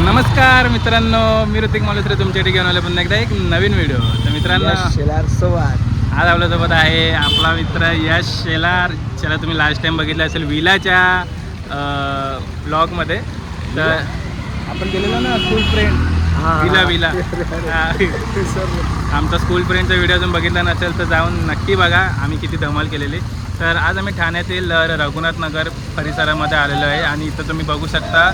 नमस्कार मित्रांनो, मी ऋतिक मालुसरे तुमच्यासाठी घेऊन आलो पुन्हा एकदा एक नवीन व्हिडिओ. तर मित्रांनो, आज आपल्यासोबत आहे आपला मित्र यश शेलार. ज्याला तुम्ही लास्ट टाइम बघितलं असेल विलाच्या ब्लॉगमध्ये. तर आपण गेलेलो ना स्कूल फ्रेंड विला आमचा स्कूल फ्रेंडचा व्हिडिओ जर बघितला नसेल तर जाऊन नक्की बघा, आम्ही किती धमाल केलेली. तर आज आम्ही ठाण्यातील रघुनाथ नगर परिसरामध्ये आलेलो आहे आणि इथं तुम्ही बघू शकता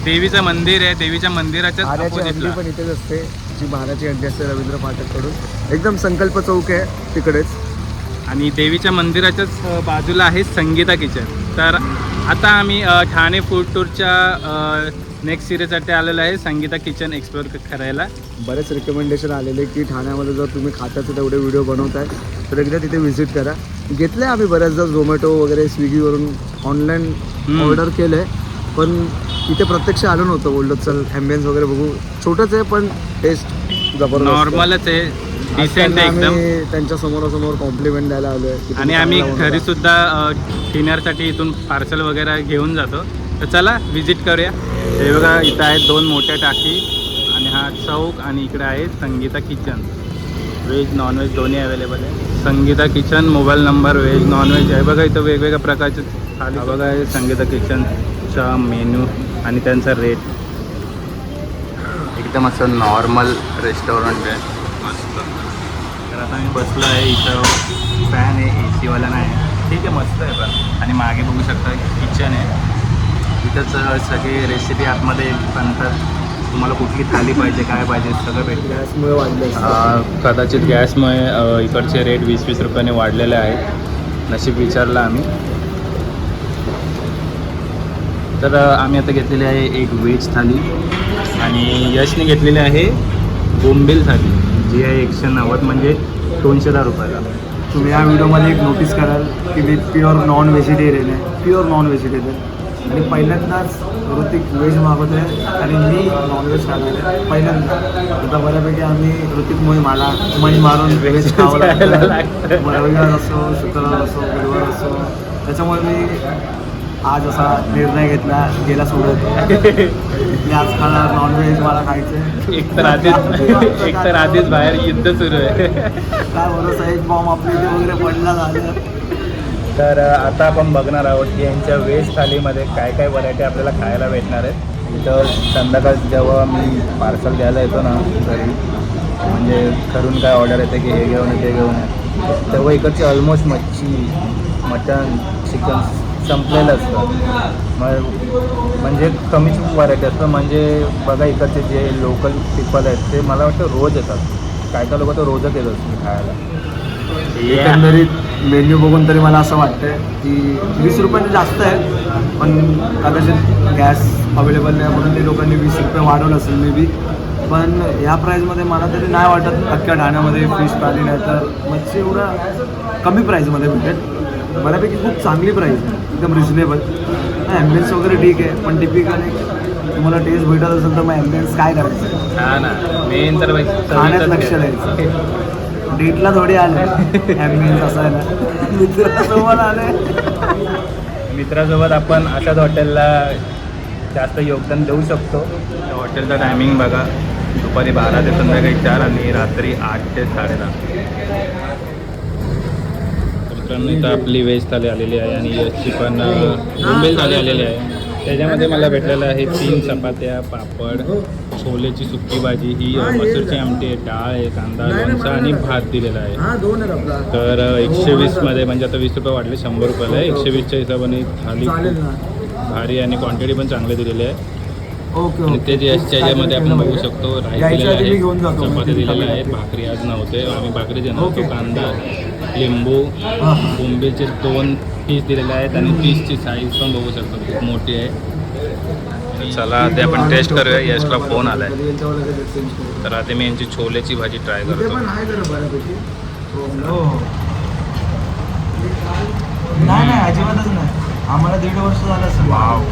देवीचं मंदिर आहे. देवीच्या मंदिराच्या अपोजिटला पण इथेच असते, जी महाराजची अंडी असते रवींद्र फाटककडून. एकदम संकल्प चौक आहे तिकडेच. आणि देवीच्या मंदिराच्याच बाजूला आहे संगीता किचन. तर आता आम्ही ठाणे फूड टूरच्या नेक्स्ट सिरीजसाठी आलेलो आहे, संगीता किचन एक्सप्लोर करायला. बरेच रिकमेंडेशन आलेले की ठाण्यामध्ये जर तुम्ही खात्याचे तेवढे व्हिडिओ बनवताय तर एकदा तिथे व्हिजिट करा. घेतले आम्ही बऱ्याचदा झोमॅटो वगैरे स्विगीवरून ऑनलाईन ऑर्डर केलं आहे, पण इथे प्रत्यक्ष आलो नव्हतं. बोललो चल ॲम्बियन्स वगैरे बघू. छोटंच आहे पण टेस्ट जबरदस्त, नॉर्मलच आहे, डिसेंट आहे एकदम. त्यांच्या समोरासमोर कॉम्प्लिमेंट द्यायला आलो आहे. आणि आम्ही घरीसुद्धा डिनरसाठी इथून पार्सल वगैरे घेऊन जातो. तर चला व्हिजिट करूया. हे बघा, इथं आहेत 2 मोठ्या टाकी आणि हा चौक, आणि इकडे आहे संगीता किचन. व्हेज नॉनव्हेज दोन्ही अवेलेबल आहे. Sangeeta kitchen, mobile number, veg non veg आहे. बघा इथं वेगवेगळ्या प्रकारचे थाली. बघा हे संगीता किचनचा मेन्यू आणि त्यांचा रेट. एकदम असं नॉर्मल रेस्टॉरंट आहे, मस्त. तर आता मी बसलो आहे इथं. फॅन आहे, ए सीवाला नाही, ठीक आहे, मस्त आहे. पण आणि मागे बघू शकता किचन आहे. इथंच सगळे रेसिपी आतमध्ये बनतात. तुम्हाला कुठली थाली पाहिजे, काय पाहिजे, सगळं भेटतं. गॅसमुळे वाढलं कदाचित गॅसमुळे इकडचे रेट 20-20 रुपयाने वाढलेले आहेत. नशीब विचारलं आम्ही. तर आम्ही आता घेतलेली आहे एक व्हेज थाली आणि यशने घेतलेली आहे बोंबील थाली, जी आहे 190, म्हणजे 210 रुपयाला. तुम्ही या व्हिडिओमध्ये एक नोटीस कराल की मी प्युअर नॉन व्हेजिटेरियन आहे, प्युअर नॉन व्हेजिटेरियन. आणि पहिल्यांदाच ऋतिक व्हेज मागवतो आहे आणि मी नॉनव्हेज खाणार आहे पहिल्यांदा. आता बऱ्यापैकी आम्ही ऋतिकमुळे मला मन मारून व्हेज खावं लागतं. रविवार असो, शुक्रवार असो, गुरुवार असो. त्याच्यामुळे मी आज असा निर्णय घेतला, गेला सोडत मी आज खाणार नॉनव्हेज, मला खायचं. एक तर आधीच बाहेर युद्ध सुरू आहे. काय भरोसा, एक बॉम्ब आपल्या इथे वगैरे पडला झालं. तर आता आपण बघणार आहोत की यांच्या व्हेज थालीमध्ये काय काय व्हरायटी आपल्याला खायला भेटणार आहेत. तर संध्याकाळ जेव्हा मी पार्सल घ्यायला येतो ना घरी, म्हणजे घरून काय ऑर्डर येते की हे घेऊन ते घेऊन आहे, तेव्हा इकडची ऑलमोस्ट मच्छी, मटन, चिकन संपलेलं असतं. म्हणजे कमीच व्हरायटी असतं. म्हणजे बघा, इकडचे जे लोकल पीपल आहेत ते मला वाटतं रोज येतात. काय काय लोक तर रोजच येत असतील खायला. एकंदरीत मेन्यू बघून तरी मला असं वाटतं की 20 रुपये जास्त आहे, पण कदाचित गॅस अवेलेबल नाही म्हणून ते लोकांनी 20 रुपये वाढवलं असेल मे बी. पण या प्राईजमध्ये मला तरी नाही वाटत अख्ख्या ठाण्यामध्ये फिश थाली नाही तर मच्छी एवढं कमी प्राईजमध्ये भेटेल. बऱ्यापैकी खूप चांगली प्राईज आहे, एकदम रिजनेबल. ॲम्बियन्स वगैरे ठीक आहे, पण टिपिकली तुम्हाला टेस्ट भेटत असेल तर मग ॲम्बियन्स काय करायचं. हा ना, मेन तर खाण्यात लक्ष द्यायचं. डेटला थोडी आले ॲम्बियन्स असायला, मित्रासोबत आले. मित्रासोबत आपण अशाच हॉटेलला जास्त योगदान देऊ शकतो. हॉटेलचा टायमिंग बघा, दुपारी 12 ते संध्याकाळी 4 आणि रात्री 8 ते 10:30. मित्रांनो, इथं आपली व्हेज थाली आलेली आहे आणि याची पण बोंबील थाली आलेली आहे. त्याच्यामध्ये मला भेटलेलं आहे 3 चपात्या, पापड, छोलेची सुकी भाजी, ही मसूरची आमटी आहे, डाळ आहे, कांदा, लोणचं आणि भात दिलेला आहे. तर 120मध्ये, म्हणजे आता 20 रुपये वाढले, 100 रुपयाला आहे. 120च्या हिशोबाने थाली भारी आणि क्वांटिटी पण चांगली दिलेली आहे. आणि ते जे याच्यामध्ये आपण बघू शकतो, राईस दिलेला आहे, चपात्या दिलेल्या आहेत, भाकरी आज नव्हते, आम्ही भाकरी देणार होतो. कांदा, लिंबू, बोंबीलचे 2 पीस दिलेले आहेत आणि पीसची साईज पण बघू शकतो, खूप मोठी आहे. चला ते आपण टेस्ट करूया. यशला फोन आला आहे, तर आता मी यांची छोलेची भाजी ट्राय करतो. नाही अजिबातच नाही. आम्हाला 1.5 वर्ष झालं असेल. वाव,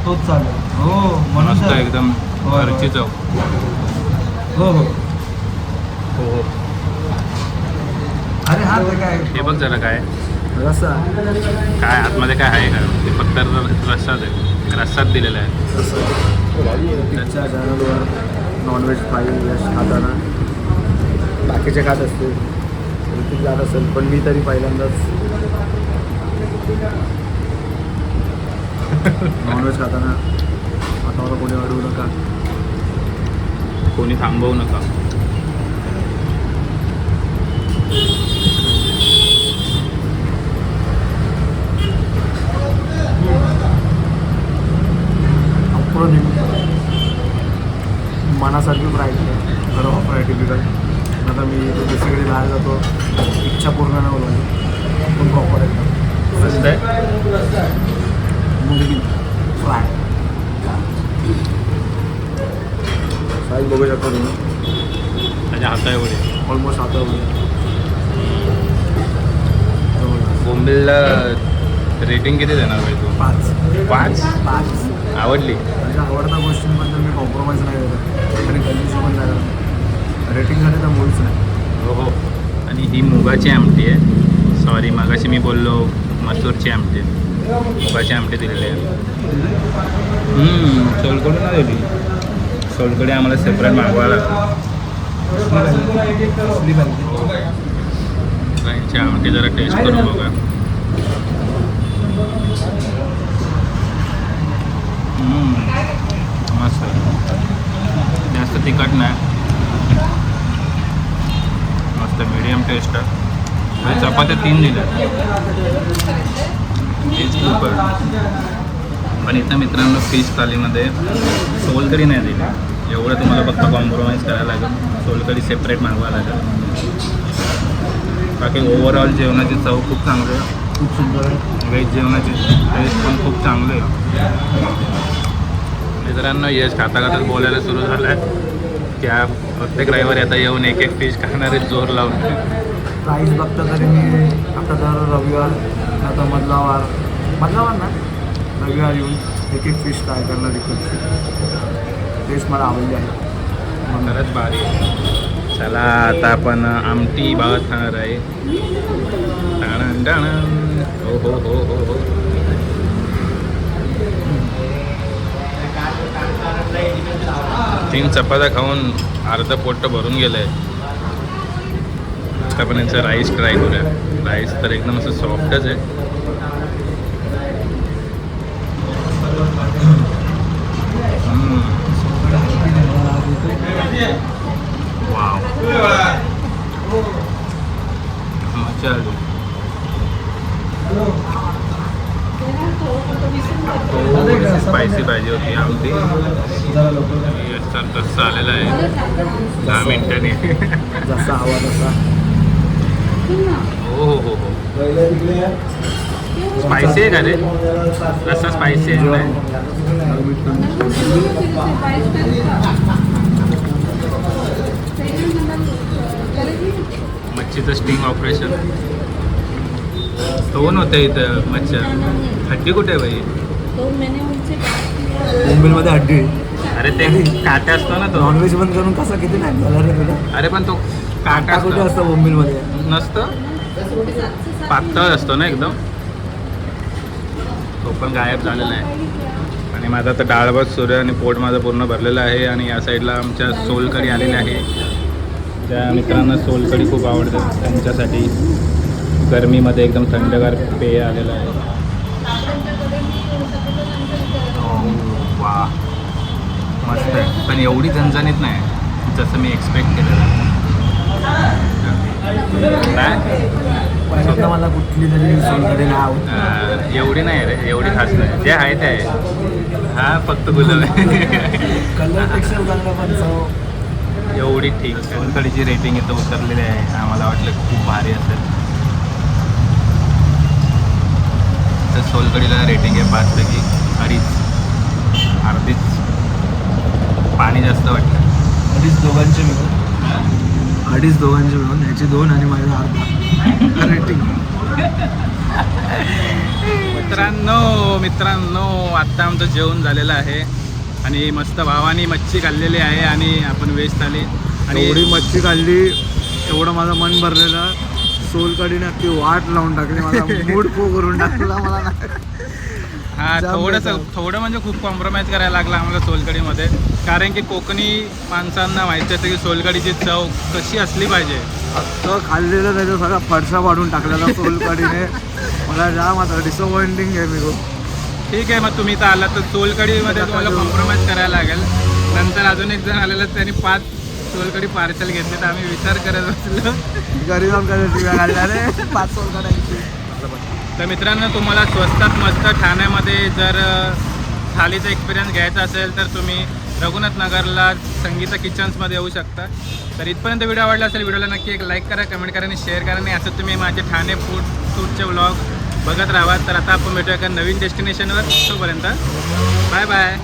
तोच चालेल. हो, मस्त एकदम घरची चव. हो हो हो. अरे हा ते काय हे बघ जरा काय रस्सा काय आतमध्ये काय आहे का ते फक्त रस्साच आहे, रस्साच दिलेला आहे. पिझ्झा चॅनलवर नॉनव्हेज व्हेज खाताना बाकीचे खात असतील ती जात असेल, पण मी तरी पहिल्यांदाच नॉनव्हेज खाताना आता मला कोणी अडवू नका, कोणी थांबवू नका. मनासारखी फ्राय खरं ऑफर टिपिकल. आता मी दुसरीकडे बाहेर जातो, इच्छा पूर्ण नाही होणार पण प्रॉपर आहे मस्त आहे. मुलगी फ्राय साईज बघू शकता तुम्ही, त्याच्या हाता एवढे ऑलमोस्ट आता बोंबिलला रेटिंग किती देणार भाई तू? 5 5 आवडली. माझ्या आवडत्या गोष्टींबद्दल मी कॉम्प्रोमाइज नाही करत आणि कंडिशन पण नाही करत. रेटिंगसाठी तर मुळीच नाही. हो हो. आणि ही मुगाची आमटी आहे. सॉरी मगाशी मी बोललो मसूरची आमटी आहे. मुगाची आमटी दिलेली आहे. सोलकढी नाही दिली. सोलकढी आम्हाला सेपरेट मागवायला गाईची आमटी जरा टेस्ट करून बघा. मस्त. जास्त तिखट नाही, मस्त मीडियम टेस्ट आहे. चपात्या 3 दिल्या तेच खूप आहे. पण इथं मित्रांनो फिश थालीमध्ये सोलकढी नाही दिली. एवढं तुम्हाला फक्त कॉम्प्रोमाइज करायला लागेल. सोलकढी सेपरेट मागवायला लागेल. बाकी ओव्हरऑल जेवणाची चव खूप चांगली आहे. खूप सुंदर आहे. व्हेज जेवणाची टेस्ट पण खूप चांगली आहे. मित्रांनो यश खाता खाताच बोलायला सुरू झालं आहे की प्रत्येक रविवारी आता येऊन एक एक फिश खाणारे जोर लावून. प्राईस बघता तरी मी आता दर रविवार आता मधला ना रविवार येऊन एक एक फिश ट्राय करणार. टेस्ट मला आवडली आहे. खरंच भारी आहे. चला आता आपण आमटी भात खाणार आहे. टाणन टाणन. हो हो हो हो हो. 3 चपात्या खाऊन अर्ध पोट भरून गेलं आहे. आपण यांचं राईस ट्राय करूया. राईस तर एकदम असं सॉफ्टच आहे. वाव मजा आली. स्पायसी पाहिजे होती आमटी. तर तसं आलेलं आहे 10 मिनिटांनी. जसा हवा तसा. हो हो हो हो. स्पायसी आहे का रे? रस्सा स्पायसी आहे नाही? मच्छीचं स्टिंग ऑपरेशन. 2 होते इथं मच्छ्या. हड्डी कुठे आहे बाई? मुंबईमध्ये हड्डी. अरे ते काटा असतो ना तो. नॉनव्हेज बंद करून कसा किती नाही झाला रे तुला? अरे पण तो काटा कुठे असतो असतं मुंबईमध्ये? नसतं. पातळ असतो ना एकदम. तो पण गायब झालेला आहे. आणि माझा आता डाळ भात सुरू आहे आणि पोट माझं पूर्ण भरलेलं आहे. आणि या साईडला आमच्या सोलकढी आलेली आहे. त्या मित्रांना सोलकढी खूप आवडते. त्यांच्यासाठी गरमीमध्ये एकदम थंडगार पेय आलेलं आहे. वा मस्त आहे. पण एवढी झणझणीत नाही जसं मी एक्सपेक्ट केलेलं. स्वतः मला कुठली तरी सोलकढी नाही आवडत. एवढी नाही रे, एवढी खास नाही. जे आहे ते आहे. हा फक्त गुलाब आहे. कलर टेक्स्चर चांगला पण चव एवढी ठीक. सोलकढीची रेटिंग इथं उतरलेली आहे. आम्हाला वाटलं खूप भारी असेल. तर सोलकढीला रेटिंग आहे 5 पैकी 2.5. अर्धीच. पाणी जास्त वाटतं. 2.5 दोघांचे मिळून. 2.5 दोघांचे मिळून. ह्याची 2 आणि माझ्या अर्धा रेटिंग. मित्रांनो आत्ता आमचं जेवण झालेलं आहे. आणि मस्त भावानी मच्छी खाल्लेली आहे. आणि आपण व्हेज थाली आणि एवढी मच्छी खाल्ली, एवढं माझं मन भरलेलं. सोलकडीने अख्खी वाट लावून टाकली माझा मूड पो करून टाकला मला नाही. हा जाम थोडंसं बेकार. थोडं म्हणजे खूप कॉम्प्रोमाइज करायला लागला आम्हाला सोलकडीमध्ये, कारण की कोकणी माणसांना माहिती असतं की सोलकडीची चव कशी असली पाहिजे. तो खाल्लेलं त्याचा सगळा फडसा पाडून टाकलेला सोलकडीने. मला जाम आता डिसअपॉइंटिंग आहे मी खूप. ठीक आहे, मग तुम्ही इथं आलात तर सोलकडीमध्ये तुम्हाला कॉम्प्रोमाइज करायला लागेल. नंतर अजून एक जण आलेलं त्यांनी 5 सोलकडी पार्सल घेतले, तर आम्ही विचार करत बसलो. घरी जाऊन काय टिव्या काढल्या रे 5 सोलकड्यांची. तर मित्रांनो, तुम्हाला स्वस्तात मस्त ठाण्यामध्ये जर थालीचा एक्सपिरियन्स घ्यायचा असेल तर तुम्ही रघुनाथ नगरला संगीता किचन्समध्ये येऊ शकता. तर इथपर्यंत व्हिडिओ आवडला असेल, व्हिडिओला नक्की एक लाईक करा, कमेंट करा आणि शेअर करा. आणि असं तुम्ही माझे ठाणे फूड टूरचे व्लॉग बघत राहा. तर आता आपण भेटूया एका नवीन डेस्टिनेशनवर. तोपर्यंत बाय बाय.